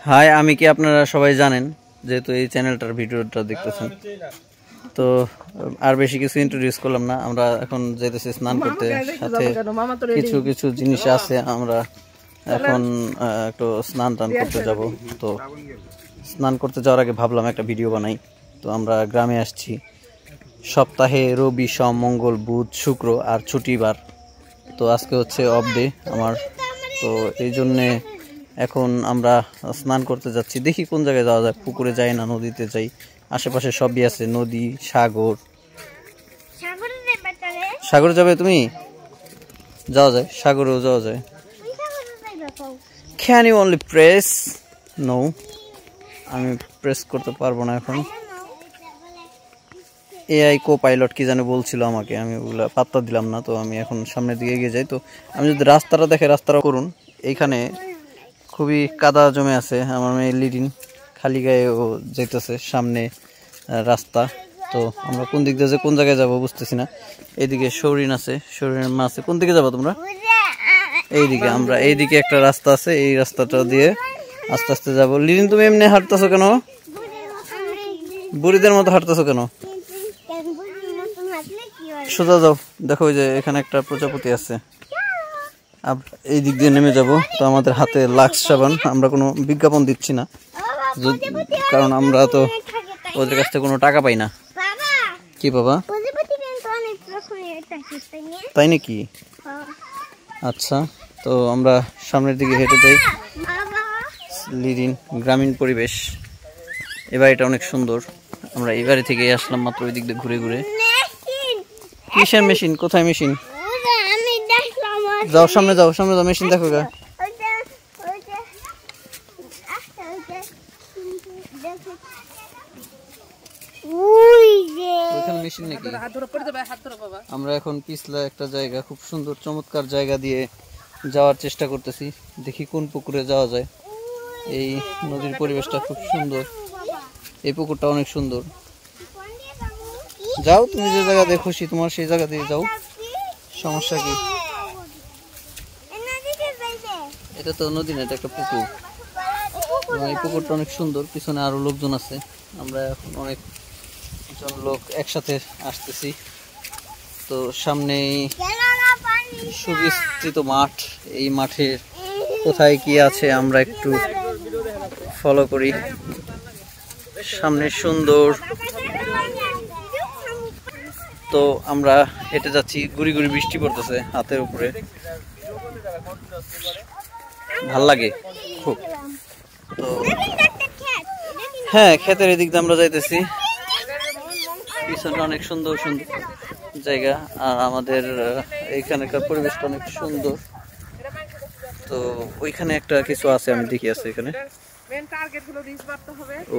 High, আমি কি আপনারা সবাই জানেন, যেহেতু এই চ্যানেলটার ভিডিওটা দেখতেছেন, তো আর বেশি কিছু ইন্ট্রোডিউস করলাম না। আমরা এখন যেতেছি স্নান করতে, সাথে কিছু কিছু জিনিস আছে। আমরা এখন একটু স্নান টান করতে যাব। তো স্নান করতে যাওয়ার আগে ভাবলাম একটা ভিডিও বানাই। তো আমরা গ্রামে আসছি, সপ্তাহে রবি, সোম, মঙ্গল, বুধ, শুক্র আর ছুটিবার। তো আজকে হচ্ছে অফ ডে আমার, তো এই জন্যে এখন আমরা স্নান করতে যাচ্ছি। দেখি কোন জায়গায় যাওয়া যায়, পুকুরে যাই না নদীতে যাই। আশেপাশে সবই আছে, নদী, সাগর। সাগরে যাবে তুমি? যাওয়া যায়, সাগরেও যাওয়া যায়। Can you only press? No, আমি প্রেস করতে পারবো না এখন। এআই কো পাইলট কি জানে বলছিল আমাকে, আমি ওগুলো পাত্তা দিলাম না। তো আমি এখন সামনের দিকে এগিয়ে যাই। তো আমি যদি রাস্তাটা দেখে, রাস্তাটা করুন। এইখানে খুবই কাদা জমে আছে। আমার মেয়ে লিডিন খালি গায়ে ও যেতেছে, সামনে রাস্তা। তো আমরা কোন দিক দিয়ে কোন জায়গায় যাবো বুঝতেছি না। এইদিকে শৌরিন আছে, শৌরিনের মা আছে। কোন দিকে যাবো তোমরা? এইদিকে, আমরা এইদিকে একটা রাস্তা আছে, এই রাস্তাটা দিয়ে আস্তে আস্তে যাবো। লিডিন, তুমি এমনি হাঁটতেছো কেন? বুড়িদের মতো হাঁটতেছো কেন? সোজা যাও, দেখো ওই যে এখানে একটা প্রজাপতি আছে। এই দিক দিয়ে নেমে যাব। তো আমাদের হাতে লাক্স সাবান, আমরা কোনো বিজ্ঞাপন দিচ্ছি না, কারণ আমরা তো ওদের কাছ থেকে কোনো টাকা পাই না। কি বাবা, তাই নাকি? আচ্ছা, তো আমরা সামনের দিকে হেঁটে যাই। লিডিন, গ্রামীণ পরিবেশ। এই বাড়িটা অনেক সুন্দর। আমরা এই বাড়ি থেকে আসলাম মাত্র, ওই দিক দিয়ে ঘুরে ঘুরে। কিসের মেশিন? কোথায় মেশিন? যাও সামনে, যাও সামনে, যাও, মেশিন দেখো গা। আমরা এখন পিছলা একটা জায়গা, খুব সুন্দর চমৎকার জায়গা দিয়ে যাওয়ার চেষ্টা করতেছি। দেখি কোন পুকুরে যাওয়া যায়। এই নদীর পরিবেশটা খুব সুন্দর, এই পুকুরটা অনেক সুন্দর। যাও, তুমি যে জায়গা দিয়ে খুশি তোমার সেই জায়গা দিয়ে যাও, সমস্যা কি? এটা তো নদী না, এটা একটা পুকুর। এই পুকুরটা অনেক সুন্দর, পিছনে আরো লোকজন আছে। আমরা এখন অনেকজন লোক একসাথে আসতেছি। তো সামনে সুবিস্তৃত মাঠ, এই মাঠে কোথায় কি আছে আমরা একটু ফলো করি। সামনে সুন্দর। তো আমরা হেঁটে যাচ্ছি, গুড়ি গুড়ি বৃষ্টি পড়তেছে হাতের উপরে, ভাল লাগে খুব। তো হ্যাঁ, ক্ষেতের এদিক দিয়ে আমরা যাইতেছি। পিছনে অনেক সুন্দর সুন্দর জায়গা, আর আমাদের এইখানকার পরিবেশটা অনেক সুন্দর। তো ওইখানে একটা কিছু আছে, আমি দেখি আছে এখানে,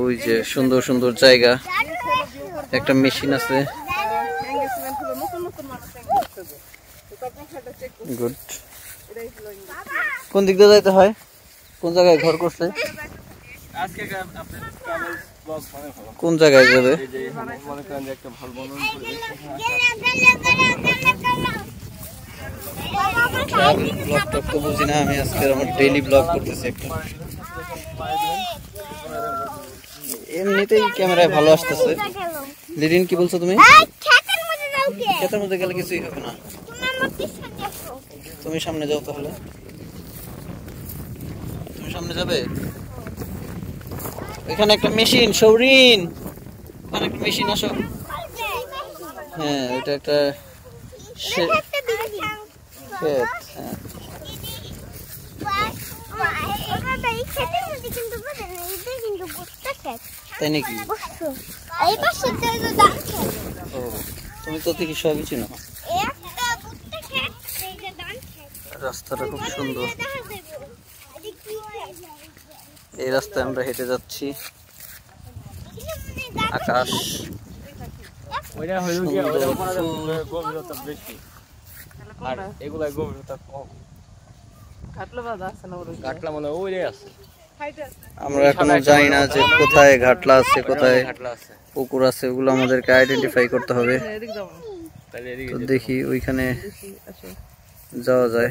ওই যে সুন্দর সুন্দর জায়গা, একটা মেশিন আছে। গুড। কোন দিক দিয়ে যাইতে হয়? কোন জায়গায় ঘর করছে? কোন জায়গায় যাবে? ব্লগটা তো বুঝি না আমি, আজকে আমার ডেইলি ব্লগ করতেছি একটা। এমনিতেই ক্যামেরায় ভালো আসতেছে। লিডিন, কি বলছো তুমি? ক্ষেতের মধ্যে গেলে কিছুই হবে না, তুমি সামনে যাও। তাহলে তুমি সামনে যাবে। এখানে একটা মেশিন, শৌরিন, এখানে একটা মেশিন, আসো। হ্যাঁ, এটা একটা ক্ষেত। হ্যাঁ, তাই নাকি? তুমি তো দেখি সবই চিনো। রাস্তাটা খুব সুন্দর, এই রাস্তায় আমরা হেঁটে যাচ্ছি। আকাশ আমরা এখনো জানি না যে কোথায় ঘাটলা আছে, কোথায় পুকুর আছে, ওগুলো আমাদেরকে আইডেন্টিফাই করতে হবে। তো দেখি ওইখানে যাওয়া যায়।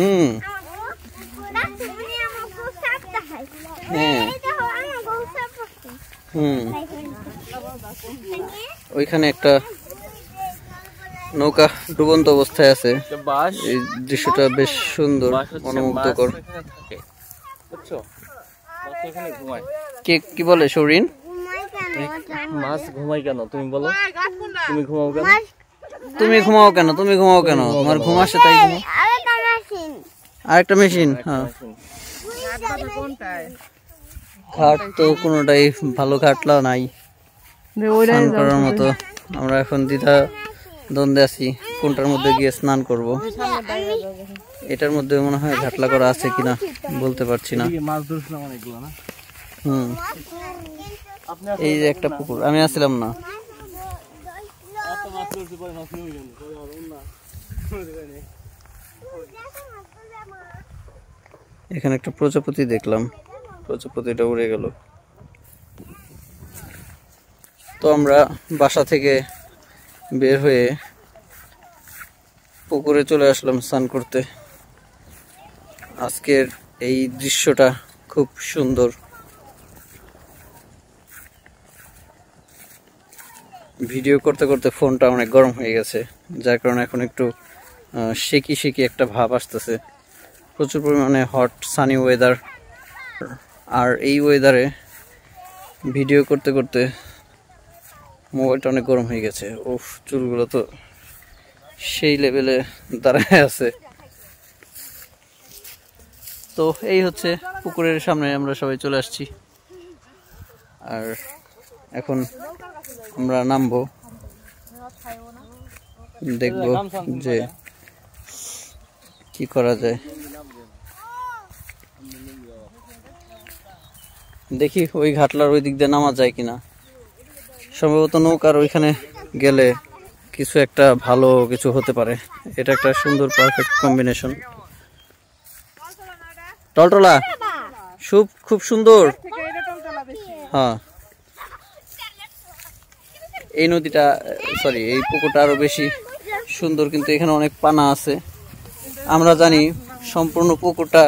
ওইখানে একটা নৌকা ডুবন্ত অবস্থায় আছে। এই দৃশ্যটা বেশ সুন্দর, মনোমুগ্ধকর। কি বলে শরীন? মাছ ঘুমাই কেন তুমি বলো? তুমি ঘুমাও কেন? তুমি ঘুমাও কেন? তোমার ঘুম আসে তাই ঘুমাও। আরেকটা মেশিন। হ্যাঁ, ঘাট তো কোনোটাই ভালো ঘাটলা নাই স্নান করার মতো। আমরা এখন দ্বিধা দ্বন্দ্বে আছি কোনটার মধ্যে গিয়ে স্নান করব। এটার মধ্যে মনে হয় ঘাটলা করা আছে কিনা বলতে পারছি না। এই যে একটা পুকুর, আমি আসছিলাম না। এখানে একটা প্রজাপতি দেখলাম, প্রজাপতিটা উড়ে গেল। তো আমরা বাসা থেকে বের হয়ে পুকুরে চলে আসলাম স্নান করতে। আজকের এই দৃশ্যটা খুব সুন্দর। ভিডিও করতে করতে ফোনটা অনেক গরম হয়ে গেছে, যার কারণে এখন একটু শেকি একটা ভাব আসতেছে। প্রচুর পরিমাণে হট সানি ওয়েদার, আর এই ওয়েদারে ভিডিও করতে করতে মোবাইলটা অনেক গরম হয়ে গেছে। উফ, চুলগুলো তো সেই লেভেলে দাঁড়ায় আছে। তো এই হচ্ছে পুকুরের সামনে আমরা সবাই চলে আসছি, আর এখন আমরা নামবো, দেখবো যে কি করা যায়। দেখি ওই ঘাটলার ওই দিক দিয়ে নামা যায় কিনা। সম্ভবত নৌকার ওইখানে গেলে কিছু একটা ভালো কিছু হতে পারে। এটা একটা সুন্দর পারফেক্ট কম্বিনেশন। টলটলা খুব সুন্দর। হ্যাঁ, এই নদীটা এই পুকুরটা আরো বেশি সুন্দর, কিন্তু এখানে অনেক পানা আছে। আমরা জানি সম্পূর্ণ পুকুরটা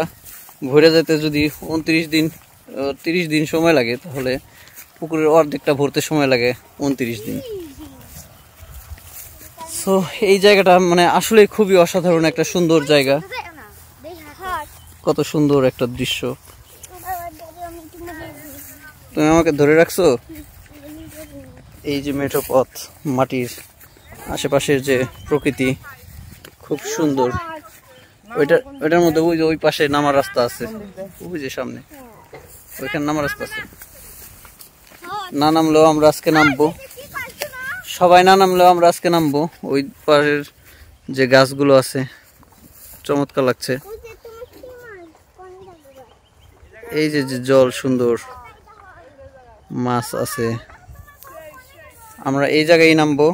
ভরে যেতে যদি 30 দিন সময় লাগে, তাহলে পুকুরের অর্ধেকটা ভরতে সময় লাগে 29 দিন। সো এই জায়গাটা মানে আসলে খুবই অসাধারণ একটা সুন্দর জায়গা। কত সুন্দর একটা দৃশ্য। তুমি আমাকে ধরে রাখছো। এই যে মেঠো পথ, মাটির আশেপাশের যে প্রকৃতি খুব সুন্দর। ওইটার মধ্যে ওই পাশে নামার রাস্তা আছে, ওই যে সামনে ওইখানে নামার রাস্তা আছে। না নামলেও আমরা আজকে নামবো, সবাই না নামলেও আমরা আজকে নামবো। ওই পাশের যে গাছগুলো আছে চমৎকার লাগছে। এই যে জল সুন্দর, মাছ আছে। আমরা এই জায়গায় নামবো।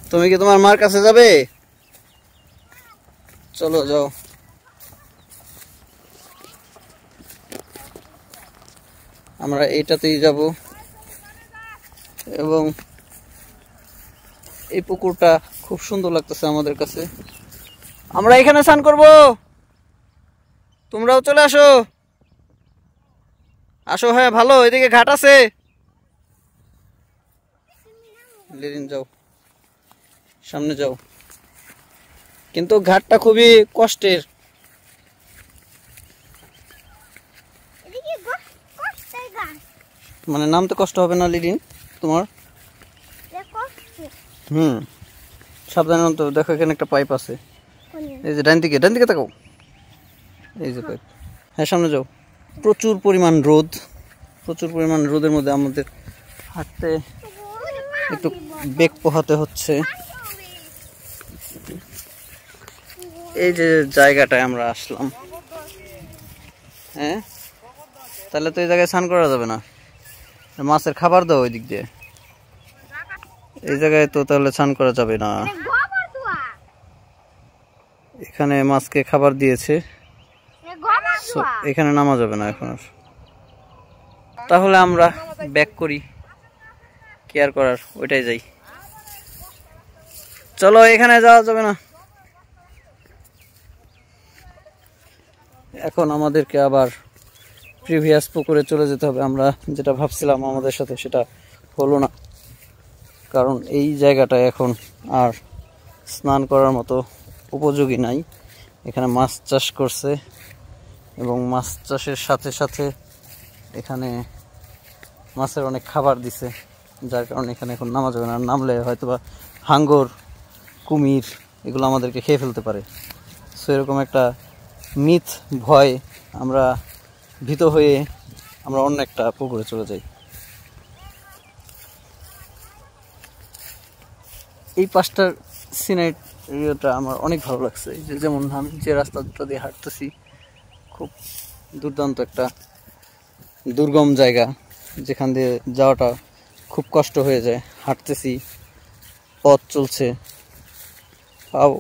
তুমি কি তোমার মার কাছে যাবে? চলো যাও। আমরা এইটাতেই যাব, এবং এই পুকুরটা খুব সুন্দর লাগতেছে আমাদের কাছে। আমরা এখানে স্নান করব, তোমরাও চলে আসো। আসো, হ্যাঁ ভালো, এদিকে ঘাট আছে। লিরিন যাও, সামনে যাও। কিন্তু ঘাটটা খুবই কষ্টের। মানে নামতে কষ্ট হবে না লিরিন তোমার? সাবধানে নামতে। দেখো এখানে একটা পাইপ আছে, এই যে ডান দিকে তাকাও, এই যে পাইপ। হ্যাঁ সামনে যাও। প্রচুর পরিমাণ রোদের মধ্যে আমাদের হাঁটতে একটু বেগ পোহাতে হচ্ছে। এই যে জায়গাটায় আমরা আসলাম, হ্যাঁ তাহলে তো এই জায়গায় স্নান করা যাবে না। মাছের খাবার দাও ওই দিক দিয়ে, এই জায়গায় তো তাহলে স্নান করা যাবে না। এখানে মাছকে খাবার দিয়েছে, এখানে নামা যাবে না এখন আর। তাহলে আমরা ব্যাক করি, কেয়ার করার ওইটাই যাই। চলো, এখানে যাওয়া যাবে না। এখন আমাদেরকে আবার প্রিভিয়াস পুকুরে চলে যেতে হবে। আমরা যেটা ভাবছিলাম আমাদের সাথে সেটা হলো না, কারণ এই জায়গাটা এখন আর স্নান করার মতো উপযোগী নাই। এখানে মাছ চাষ করছে এবং মাছ চাষের সাথে সাথে এখানে মাছের অনেক খাবার দিছে, যার কারণে এখানে এখন নামা যাবে না। নামলে হয়তোবা হাঙ্গর, কুমির এগুলো আমাদেরকে খেয়ে ফেলতে পারে। সো এরকম একটা মিথ ভয়, আমরা ভীত হয়ে আমরা অন্য একটা পুকুরে চলে যাই। এই পাশটার সিনারিটা আমার অনেক ভালো লাগছে। যেমন আমি যে রাস্তাটা দিয়ে হাঁটতেছি, খুব দুর্দান্ত একটা দুর্গম জায়গা, যেখান দিয়ে যাওয়াটা খুব কষ্ট হয়ে যায়। হাঁটতেছি, পথ চলছে, পাও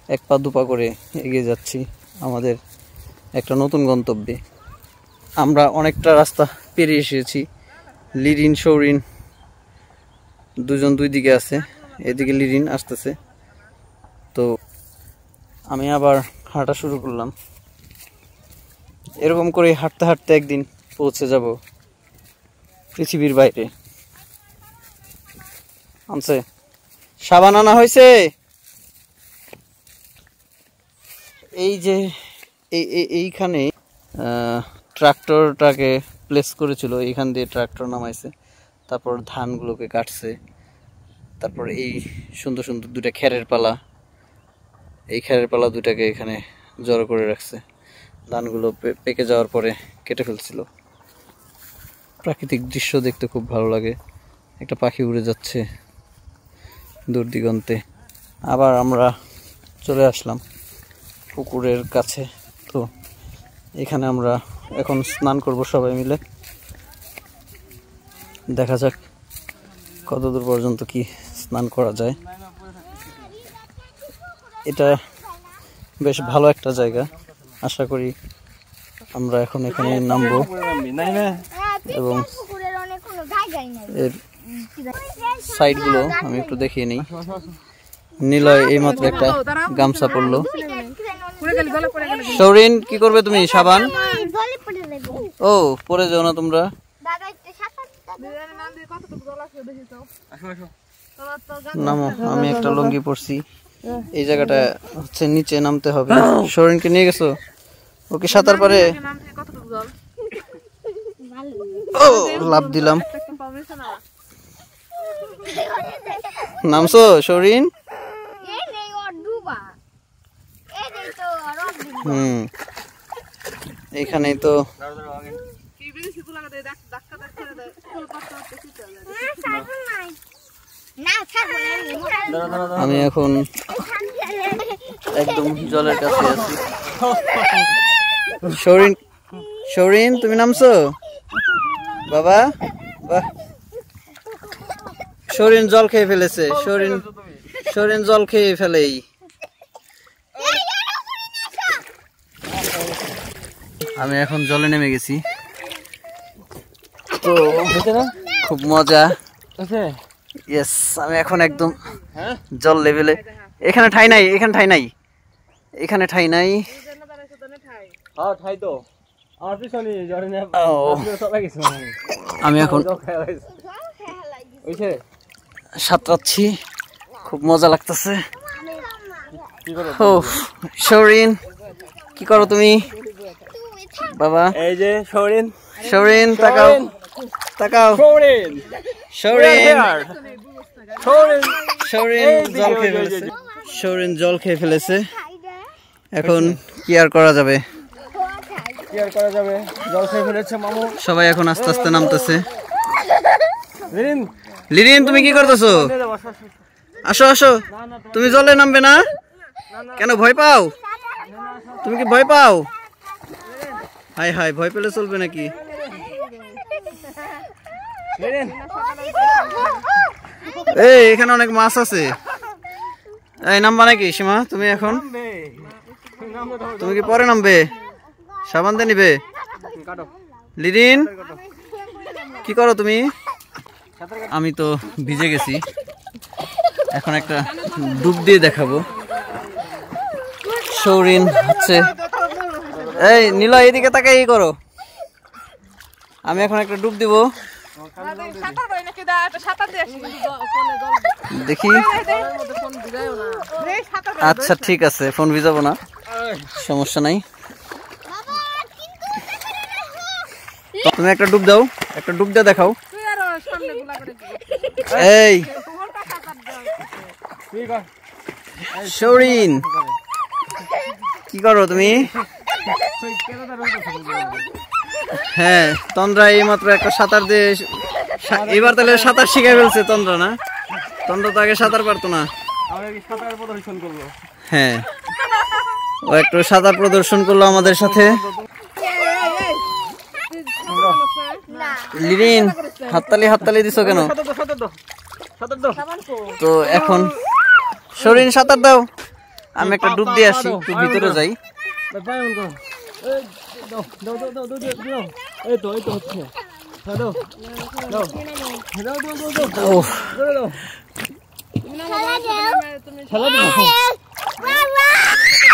এক পা দুপা করে এগিয়ে যাচ্ছি আমাদের একটা নতুন গন্তব্যে। আমরা অনেকটা রাস্তা পেরিয়ে এসেছি। লিরিন সৌরিন দুজন দুই দিকে আছে, এদিকে লিরিন আসতেছে। তো আমি আবার হাঁটা শুরু করলাম। এরকম করে হাঁটতে হাঁটতে একদিন পৌঁছে যাব পৃথিবীর বাইরে। আনছে সাবান আনা হয়েছে। এই যে এইখানে ট্রাক্টরটাকে প্লেস করেছিল, এইখান দিয়ে ট্রাক্টর নামাইছে, তারপর ধানগুলোকে কাটছে, তারপর এই সুন্দর সুন্দর দুটা খেরের পালা, এই খেরের পালা দুটাকে এখানে জড়ো করে রাখছে। ধানগুলো পেকে যাওয়ার পরে কেটে ফেলছিল। প্রাকৃতিক দৃশ্য দেখতে খুব ভালো লাগে। একটা পাখি উড়ে যাচ্ছে দূর দিগন্তে। আবার আমরা চলে আসলাম পুকুরের কাছে। তো এখানে আমরা এখন স্নান করব সবাই মিলে। দেখা যাক কতদূর পর্যন্ত কি স্নান করা যায়। এটা বেশ ভালো একটা জায়গা। আশা করি আমরা এখন এখানে নামবো এবং এর সাইডগুলো আমি একটু দেখিয়ে নিই। নিলয় এইমাত্র একটা গামছা পরলো। সৌরিন, কি করবে তুমি? সাবান? ও, পরে যাও না তোমরা। নামো, আমি একটা লুঙ্গি পরছি। এই জায়গাটা হচ্ছে নিচে নামতে হবে। সৌরিনকে নিয়ে গেছো? ওকে সাঁতার পারে? ও, লাফ দিলাম। নামছো সৌরিন? এইখানেই তো আমি এখন একদম জলের কাছে আছি। সৌরিন, সৌরিন তুমি নামছো? বাবা, বাহ। সৌরিন জল খেয়ে ফেলেছে। সৌরিন জল খেয়ে ফেলেই। আমি এখন জলে নেমে গেছি। তো খুব মজা। ইয়েস, আমি এখন একদম জল লেভেলে। এখানে ঠাই নাই, এখানে ঠাই নাই, এখানে ঠাই নাই। আমি এখন সাঁতরাচ্ছি, খুব মজা লাগতেছে। ও সৌরিন, কি করো তুমি? বাবা, এই যে সৌরিন। সৌরিন তাকাও, তাকাও। সৌরিন, সৌরিন জল খেয়ে ফেলেছে। সৌরিন জল খেয়ে ফেলেছে। এখন কি আর করা যাবে? জল খেয়ে ফেলেছে মামু। সবাই এখন আস্তে আস্তে নামতেছে। লিরিন, তুমি কি করতেছো? আসো আসো। তুমি জলে নামবে না কেন? ভয় পাও? তুমি কি ভয় পাও? হাই হাই, ভয় পেলে চলবে নাকি? এই এখানে অনেক মাছ আছে। এই নামবা নাকি সীমা? তুমি এখন, তুমি কি পরে নামবে? সাবান দিয়ে নিবে। লিরিন কি করো তুমি? আমি তো ভিজে গেছি, এখন একটা ডুব দিয়ে দেখাবো। সৌরিন হচ্ছে, এই নীলা এদিকে তাকাই এই করো। আমি এখন একটা ডুব দিব, দেখি। আচ্ছা ঠিক আছে, ফোন ভিজাবো না, সমস্যা নাই। তুমি একটা ডুব দাও, একটা ডুব দিয়ে দেখাও। এই সৌরিন কি করো তুমি? হ্যাঁ, তন্দ্রা এই মাত্র একটা সাঁতার দিয়ে এবার তাহলে সাঁতার শিখে ফেলছে তন্দ্রা, না? তন্দ্রা তো আগে সাঁতার পারতো না। হ্যাঁ, ও একটু সাঁতার প্রদর্শন করলো আমাদের সাথে। লিরিন হাততালি দিছো কেন? তো এখন সৌরিন সাঁতার দাও, আমি একটা ডুব দিয়ে আসি, একটু ভিতরে যাই।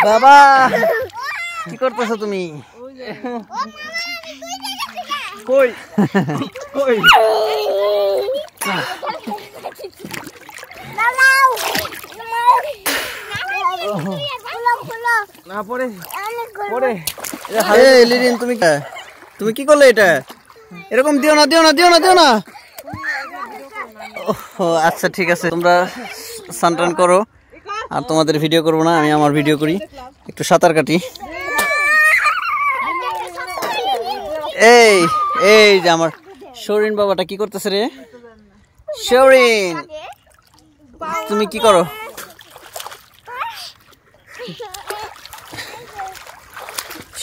বাবা কি করতেছো তুমি? কই কই না পড়ে পড়ে। এই লিরিন তুমি কি করলে এটা? এরকম দিও না। ও আচ্ছা ঠিক আছে, তোমরা সানটান করো, আর তোমাদের ভিডিও করবো না, আমি আমার ভিডিও করি, একটু সাঁতার কাটি। এই যে আমার সৌরিন বাবাটা কি করতেছে রে? সৌরিন তুমি কি করো?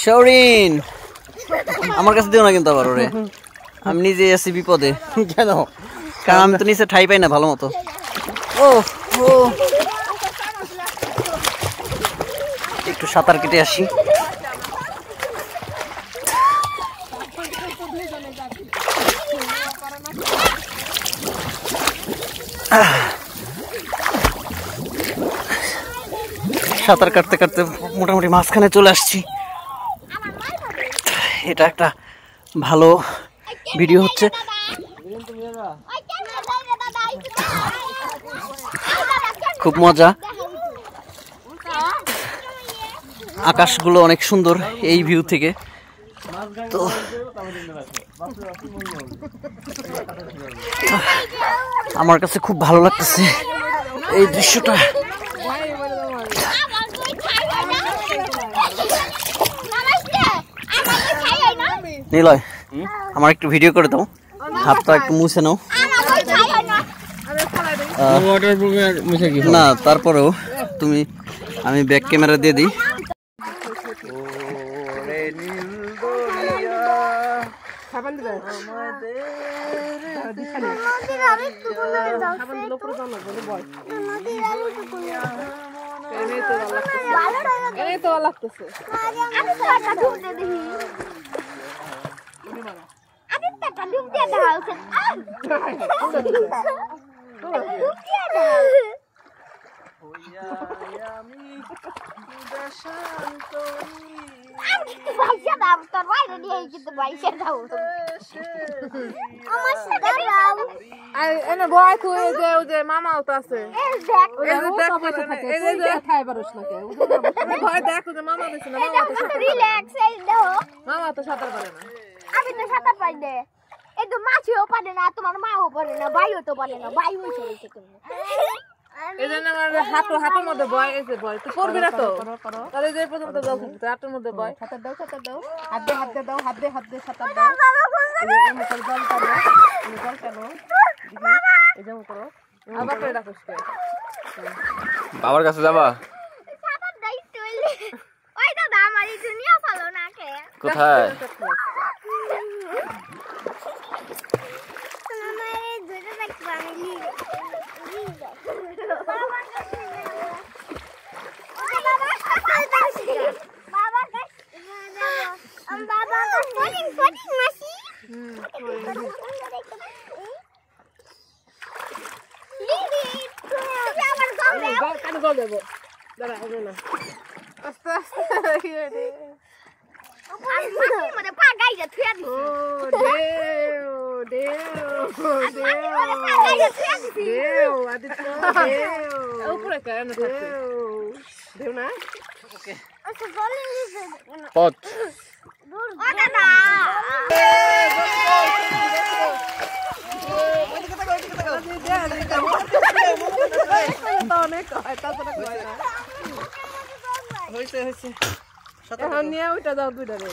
সৌরিন আমার কাছে দিও না কিন্তু আবার ওরে, আমি নিজে আছি বিপদে। কেন? কারণ আমি তো নিচে ঠাই পাই না ভালো মতো। ও একটু সাঁতার কেটে আসি। সাঁতার কাটতে কাটতে মোটামুটি মাঝখানে চলে আসছি। এটা একটা ভালো ভিডিও হচ্ছে। খুব মজা, আকাশগুলো অনেক সুন্দর এই ভিউ থেকে। তো আমার কাছে খুব ভালো লাগতেছে এই দৃশ্যটা। নিলয় আমার একটু ভিডিও করে দাও, হাতটা একটু মুছে নাও। না তারপরেও তুমি, আমি ব্যাক ক্যামেরা দিয়ে দিই। মামাও তো আছে, মামা তো সাঁতার পারে না। আমি তো সাঁতার পারি না, এই তো মাছিও পারে না, তোমার মাও পারে না, ভাইও তো পারে না, ভাই হয়েছে এই জন্য আমার হাতের মধ্যে ভয় এসে ভয় তুই করবি না তো, তাহলে যে পর্যন্ত যাও হাতের মধ্যে ভয়। সাঁতার দাও হাত দিয়ে দাও, হাত দিয়ে সাঁতার দাও। বাবার কাছে যাবা? কোথায়? Pati masih. Kan gol deh, Bu. Darah ini nah. Astaga, iya deh. Masih mana pakai ya tuan. Oh, Deo. Mana pakai ya tuan. Deo, Aditya. Deo. Upur kan anak. Deo nah. Oke. Asal golin itu. Pot. Ada dah. হয়েছে এখন নিয়ে ওইটা দাও দুইটা রে